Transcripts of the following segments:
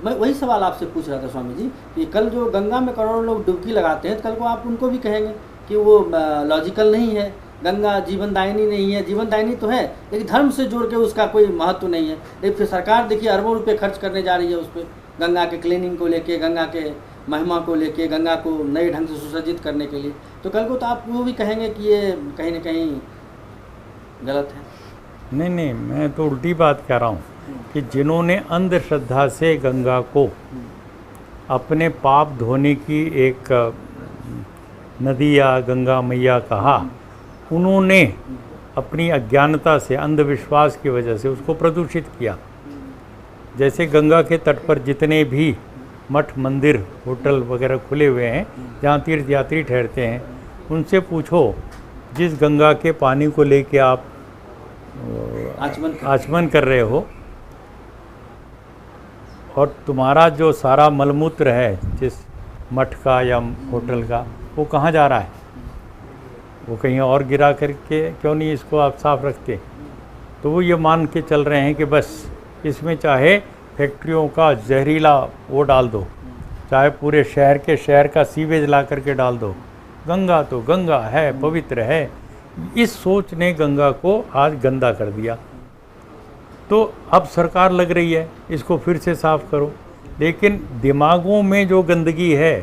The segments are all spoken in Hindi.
मैं वही सवाल आपसे पूछ रहा था स्वामी जी कि कल जो गंगा में करोड़ों लोग डुबकी लगाते हैं, तो कल को आप उनको भी कहेंगे कि वो लॉजिकल नहीं है, गंगा जीवनदायिनी नहीं है। जीवनदायिनी तो है, लेकिन धर्म से जोड़ के उसका कोई महत्व नहीं है। लेकिन फिर सरकार देखिए अरबों रुपए खर्च करने जा रही है उस पर, गंगा के क्लीनिंग को लेके, गंगा के महिमा को लेके, गंगा को नए ढंग से सुसज्जित करने के लिए। तो कल को तो आप वो भी कहेंगे कि ये कहीं ना कहीं गलत है। नहीं नहीं, मैं तो उल्टी बात कह रहा हूँ कि जिन्होंने अंधश्रद्धा से गंगा को अपने पाप धोने की एक नदी या गंगा मैया कहा, उन्होंने अपनी अज्ञानता से, अंधविश्वास की वजह से उसको प्रदूषित किया। जैसे गंगा के तट पर जितने भी मठ, मंदिर, होटल वगैरह खुले हुए हैं जहाँ तीर्थ यात्री ठहरते हैं, उनसे पूछो जिस गंगा के पानी को लेके आप आचमन कर रहे हो और तुम्हारा जो सारा मलमूत्र है जिस मठ का या होटल का, वो कहाँ जा रहा है? वो कहीं और गिरा करके क्यों नहीं इसको आप साफ रखते? तो वो ये मान के चल रहे हैं कि बस इसमें चाहे फैक्ट्रियों का जहरीला वो डाल दो, चाहे पूरे शहर का सीवेज ला करके डाल दो, गंगा तो गंगा है, पवित्र है। इस सोच ने गंगा को आज गंदा कर दिया। तो अब सरकार लग रही है इसको फिर से साफ करो, लेकिन दिमागों में जो गंदगी है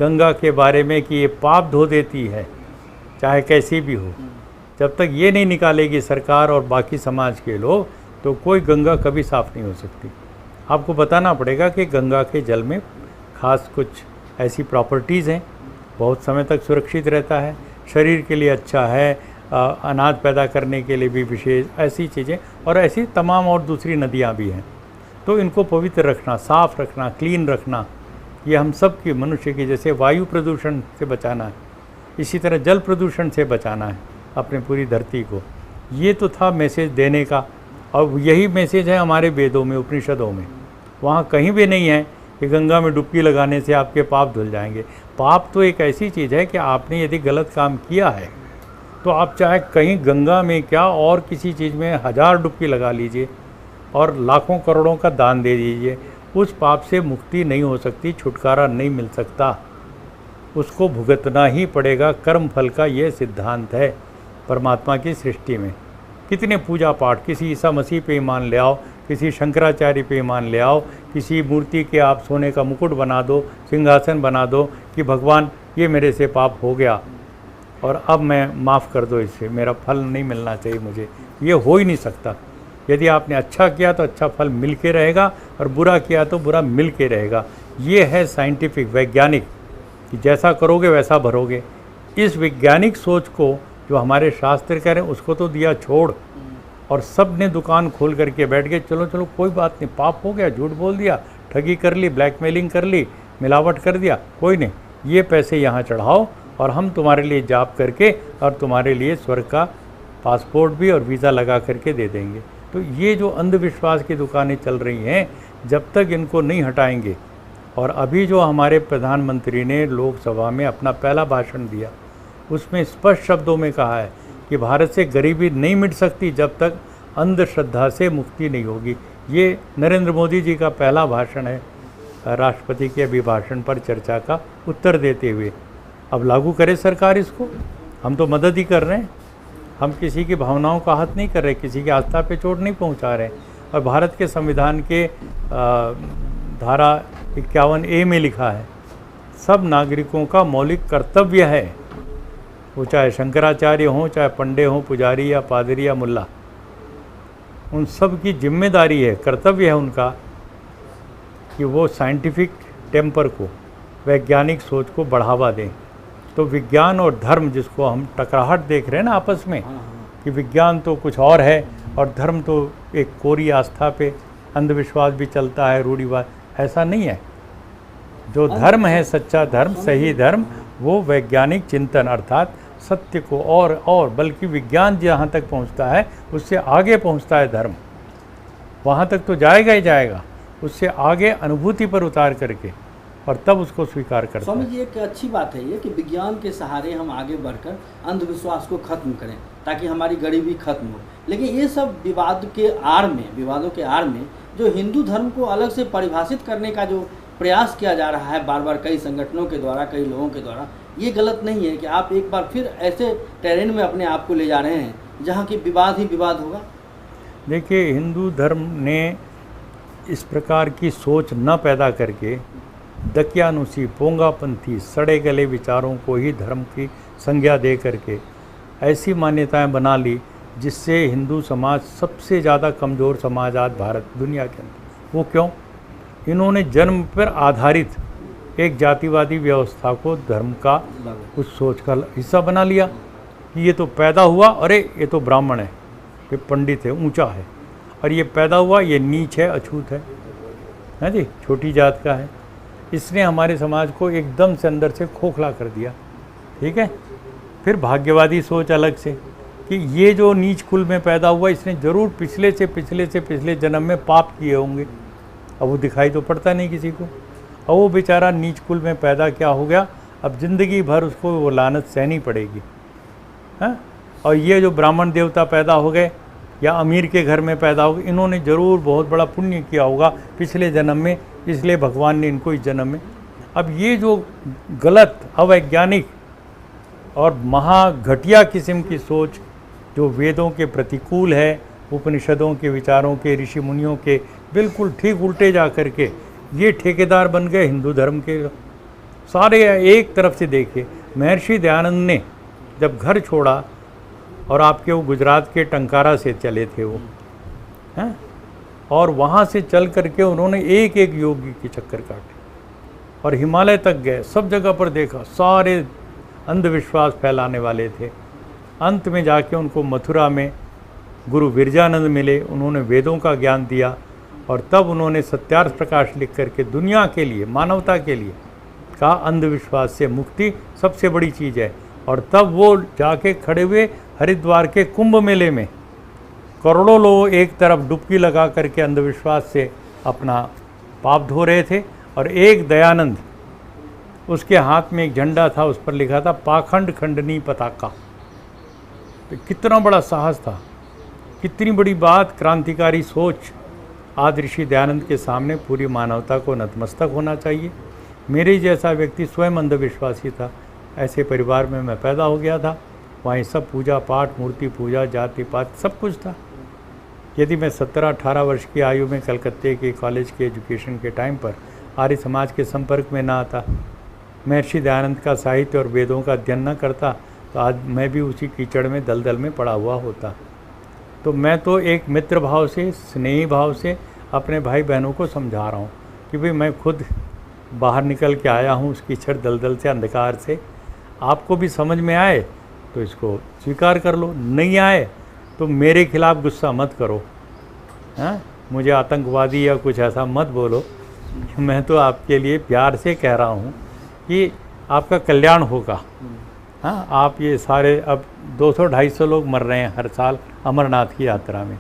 गंगा के बारे में कि ये पाप धो देती है, चाहे कैसी भी हो, जब तक ये नहीं निकालेगी सरकार और बाकी समाज के लोग, तो कोई गंगा कभी साफ़ नहीं हो सकती। आपको बताना पड़ेगा कि गंगा के जल में खास कुछ ऐसी प्रॉपर्टीज़ हैं, बहुत समय तक सुरक्षित रहता है, शरीर के लिए अच्छा है, अनाज पैदा करने के लिए भी विशेष ऐसी चीज़ें, और ऐसी तमाम और दूसरी नदियाँ भी हैं। तो इनको पवित्र रखना, साफ़ रखना, क्लीन रखना, ये हम सब की, मनुष्य की, जैसे वायु प्रदूषण से बचाना है, इसी तरह जल प्रदूषण से बचाना है अपने पूरी धरती को। ये तो था मैसेज देने का, और यही मैसेज है हमारे वेदों में, उपनिषदों में। वहाँ कहीं भी नहीं है कि गंगा में डुबकी लगाने से आपके पाप धुल जाएंगे। पाप तो एक ऐसी चीज़ है कि आपने यदि गलत काम किया है तो आप चाहे कहीं गंगा में क्या और किसी चीज़ में 1000 डुबकी लगा लीजिए और लाखों करोड़ों का दान दे दीजिए, उस पाप से मुक्ति नहीं हो सकती, छुटकारा नहीं मिल सकता, उसको भुगतना ही पड़ेगा। कर्म फल का ये सिद्धांत है परमात्मा की सृष्टि में। कितने पूजा पाठ, किसी ईसा मसीह पे ईमान ले आओ, किसी शंकराचार्य पे ईमान ले आओ, किसी मूर्ति के आप सोने का मुकुट बना दो, सिंहासन बना दो कि भगवान ये मेरे से पाप हो गया और अब मैं माफ़ कर दो, इससे मेरा फल नहीं मिलना चाहिए मुझे। ये हो ही नहीं सकता। यदि आपने अच्छा किया तो अच्छा फल मिल के रहेगा, और बुरा किया तो बुरा मिल के रहेगा। ये है साइंटिफिक, वैज्ञानिक, कि जैसा करोगे वैसा भरोगे। इस वैज्ञानिक सोच को जो हमारे शास्त्र कह रहे हैं उसको तो दिया छोड़, और सब ने दुकान खोल करके बैठ गए, चलो चलो कोई बात नहीं, पाप हो गया, झूठ बोल दिया, ठगी कर ली, ब्लैकमेलिंग कर ली, मिलावट कर दिया, कोई नहीं, ये पैसे यहाँ चढ़ाओ और हम तुम्हारे लिए जाप करके और तुम्हारे लिए स्वर्ग का पासपोर्ट भी और वीज़ा लगा करके दे देंगे। तो ये जो अंधविश्वास की दुकानें चल रही हैं, जब तक इनको नहीं हटाएंगे, और अभी जो हमारे प्रधानमंत्री ने लोकसभा में अपना पहला भाषण दिया, उसमें स्पष्ट शब्दों में कहा है कि भारत से गरीबी नहीं मिट सकती जब तक अंधश्रद्धा से मुक्ति नहीं होगी। ये नरेंद्र मोदी जी का पहला भाषण है राष्ट्रपति के अभिभाषण पर चर्चा का उत्तर देते हुए। अब लागू करे सरकार इसको, हम तो मदद ही कर रहे हैं, हम किसी की भावनाओं का आहत नहीं कर रहे, किसी की आस्था पे चोट नहीं पहुंचा रहे। और भारत के संविधान के धारा 51A में लिखा है, सब नागरिकों का मौलिक कर्तव्य है, वो चाहे शंकराचार्य हों, चाहे पंडे हों, पुजारी या पादरी या मुल्ला, उन सब की जिम्मेदारी है, कर्तव्य है उनका कि वो साइंटिफिक टेम्पर को, वैज्ञानिक सोच को बढ़ावा दें। तो विज्ञान और धर्म, जिसको हम टकराहट देख रहे हैं ना आपस में, कि विज्ञान तो कुछ और है और धर्म तो एक कोरी आस्था पे, अंधविश्वास भी चलता है, रूढ़िवाद, ऐसा नहीं है। जो धर्म है, सच्चा धर्म, सही धर्म, वो वैज्ञानिक चिंतन अर्थात सत्य को और बल्कि विज्ञान जहाँ तक पहुँचता है उससे आगे पहुँचता है धर्म, वहाँ तक तो जाएगा ही जाएगा, उससे आगे अनुभूति पर उतार करके, और तब उसको स्वीकार करता है। स्वामी जी, एक अच्छी बात है ये कि विज्ञान के सहारे हम आगे बढ़कर अंधविश्वास को खत्म करें ताकि हमारी गरीबी खत्म हो। लेकिन ये सब विवादों के आड़ में जो हिंदू धर्म को अलग से परिभाषित करने का जो प्रयास किया जा रहा है बार बार कई संगठनों के द्वारा, कई लोगों के द्वारा, ये गलत नहीं है कि आप एक बार फिर ऐसे टेरेन में अपने आप को ले जा रहे हैं जहाँ की विवाद ही विवाद होगा? देखिए, हिंदू धर्म ने इस प्रकार की सोच न पैदा करके दकियानुसी, पोंगापंथी, सड़े गले विचारों को ही धर्म की संज्ञा दे करके ऐसी मान्यताएं बना ली जिससे हिंदू समाज सबसे ज़्यादा कमज़ोर समाज आज भारत दुनिया के अंदर। वो क्यों? इन्होंने जन्म पर आधारित एक जातिवादी व्यवस्था को धर्म का उस सोच का हिस्सा बना लिया कि ये तो पैदा हुआ, अरे ये तो ब्राह्मण है, ये पंडित है, ऊंचा है, और ये पैदा हुआ, ये नीच है, अछूत है जी, छोटी जात का है। इसने हमारे समाज को एकदम से अंदर से खोखला कर दिया। ठीक है। फिर भाग्यवादी सोच अलग से कि ये जो नीच कुल में पैदा हुआ, इसने ज़रूर पिछले जन्म में पाप किए होंगे। अब वो दिखाई तो पड़ता नहीं किसी को, और वो बेचारा नीच कुल में पैदा क्या हो गया, अब ज़िंदगी भर उसको वो लानत सहनी पड़ेगी। हाँ, और ये जो ब्राह्मण देवता पैदा हो गए या अमीर के घर में पैदा हो गए, इन्होंने ज़रूर बहुत बड़ा पुण्य किया होगा पिछले जन्म में, इसलिए भगवान ने इनको इस जन्म में। अब ये जो गलत, अवैज्ञानिक और महाघटिया किस्म की सोच जो वेदों के प्रतिकूल है, उपनिषदों के विचारों के, ऋषि मुनियों के बिल्कुल ठीक उल्टे जा कर के ये ठेकेदार बन गए हिंदू धर्म के सारे। एक तरफ से देखिए, महर्षि दयानंद ने जब घर छोड़ा और आपके वो गुजरात के टंकारा से चले थे वो हैं, और वहाँ से चल करके उन्होंने एक एक योगी के चक्कर काटे और हिमालय तक गए, सब जगह पर देखा, सारे अंधविश्वास फैलाने वाले थे। अंत में जाके उनको मथुरा में गुरु विरजानंद मिले, उन्होंने वेदों का ज्ञान दिया, और तब उन्होंने सत्यार्थ प्रकाश लिख करके दुनिया के लिए, मानवता के लिए कहा अंधविश्वास से मुक्ति सबसे बड़ी चीज़ है। और तब वो जाके खड़े हुए हरिद्वार के कुंभ मेले में, करोड़ों लोग एक तरफ डुबकी लगा करके अंधविश्वास से अपना पाप धो रहे थे, और एक दयानंद, उसके हाथ में एक झंडा था, उस पर लिखा था पाखंड खंडनी पताका। तो कितना बड़ा साहस था, कितनी बड़ी बात, क्रांतिकारी सोच। आज ऋषि दयानंद के सामने पूरी मानवता को नतमस्तक होना चाहिए। मेरे जैसा व्यक्ति स्वयं अंधविश्वासी था, ऐसे परिवार में मैं पैदा हो गया था, वहीं सब पूजा पाठ, मूर्ति पूजा, जाति पात सब कुछ था। यदि मैं 17-18 वर्ष की आयु में कलकत्ते के कॉलेज के एजुकेशन के टाइम पर आर्य समाज के संपर्क में ना आता, महर्षि दयानंद का साहित्य और वेदों का अध्ययन न करता, तो आज मैं भी उसी कीचड़ में दलदल में पड़ा हुआ होता। तो मैं तो एक मित्र भाव से, स्नेही भाव से अपने भाई बहनों को समझा रहा हूँ कि भाई मैं खुद बाहर निकल के आया हूँ उस कीचड़ दलदल से, अंधकार से। आपको भी समझ में आए तो इसको स्वीकार कर लो, नहीं आए तो मेरे खिलाफ गुस्सा मत करो। हाँ, मुझे आतंकवादी या कुछ ऐसा मत बोलो। मैं तो आपके लिए प्यार से कह रहा हूँ कि आपका कल्याण होगा। हाँ, आप ये सारे अब 200-250 लोग मर रहे हैं हर साल अमरनाथ की यात्रा में।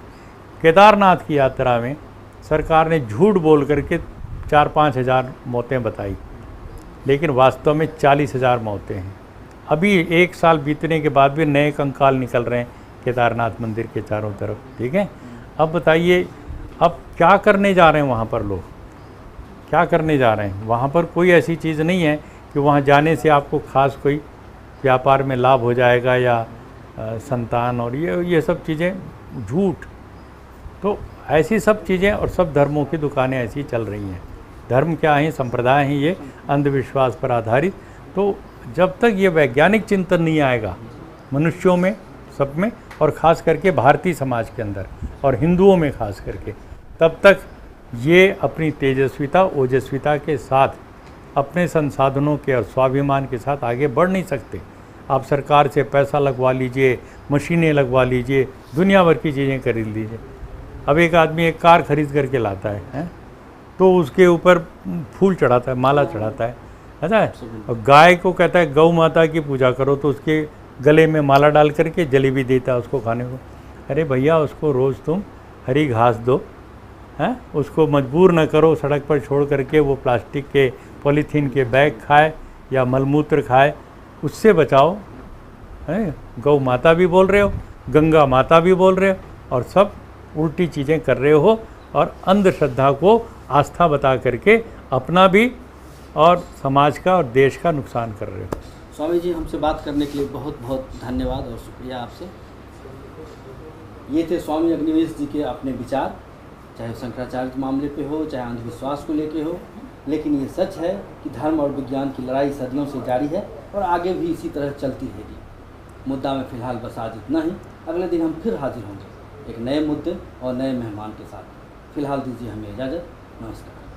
केदारनाथ की यात्रा में सरकार ने झूठ बोल करके 4-5 हज़ार मौतें बताई, लेकिन वास्तव में 40,000 मौतें हैं। अभी एक साल बीतने के बाद भी नए कंकाल निकल रहे हैं केदारनाथ मंदिर के चारों तरफ। ठीक है, अब बताइए अब क्या करने जा रहे हैं वहाँ पर लोग, क्या करने जा रहे हैं? वहाँ पर कोई ऐसी चीज़ नहीं है कि वहाँ जाने से आपको खास कोई व्यापार में लाभ हो जाएगा या संतान और ये सब चीज़ें झूठ। तो ऐसी सब चीज़ें और सब धर्मों की दुकानें ऐसी चल रही हैं। धर्म क्या हैं, संप्रदाय हैं ये अंधविश्वास पर आधारित। तो जब तक ये वैज्ञानिक चिंतन नहीं आएगा मनुष्यों में, सब में, और ख़ास करके भारतीय समाज के अंदर और हिंदुओं में ख़ास करके, तब तक ये अपनी तेजस्विता, ओजस्विता के साथ, अपने संसाधनों के और स्वाभिमान के साथ आगे बढ़ नहीं सकते। आप सरकार से पैसा लगवा लीजिए, मशीनें लगवा लीजिए, दुनिया भर की चीज़ें खरीद लीजिए। अब एक आदमी एक कार खरीद करके लाता है तो उसके ऊपर फूल चढ़ाता है, माला चढ़ाता है, ऐसा है। और गाय को कहता है गौ माता की पूजा करो, तो उसके गले में माला डाल करके जलेबी देता है उसको खाने को। अरे भैया, उसको रोज़ तुम हरी घास दो, हैं, उसको मजबूर न करो सड़क पर छोड़ करके वो प्लास्टिक के, पॉलीथीन के बैग खाए या मलमूत्र खाए, उससे बचाओ। है, गौ माता भी बोल रहे हो, गंगा माता भी बोल रहे हो, और सब उल्टी चीज़ें कर रहे हो। और अंधश्रद्धा को आस्था बता करके अपना भी और समाज का और देश का नुकसान कर रहे हो। स्वामी जी, हमसे बात करने के लिए बहुत बहुत धन्यवाद और शुक्रिया आपसे। ये थे स्वामी अग्निवेश जी के अपने विचार, चाहे शंकराचार्य के मामले पे हो, चाहे अंधविश्वास को लेके हो। लेकिन ये सच है कि धर्म और विज्ञान की लड़ाई सदियों से जारी है और आगे भी इसी तरह चलती रहेगी। मुद्दा में फ़िलहाल बस आज इतना ही। अगले दिन हम फिर हाजिर होंगे एक नए मुद्दे और नए मेहमान के साथ। फिलहाल दीजिए हमें इजाज़त। नमस्कार।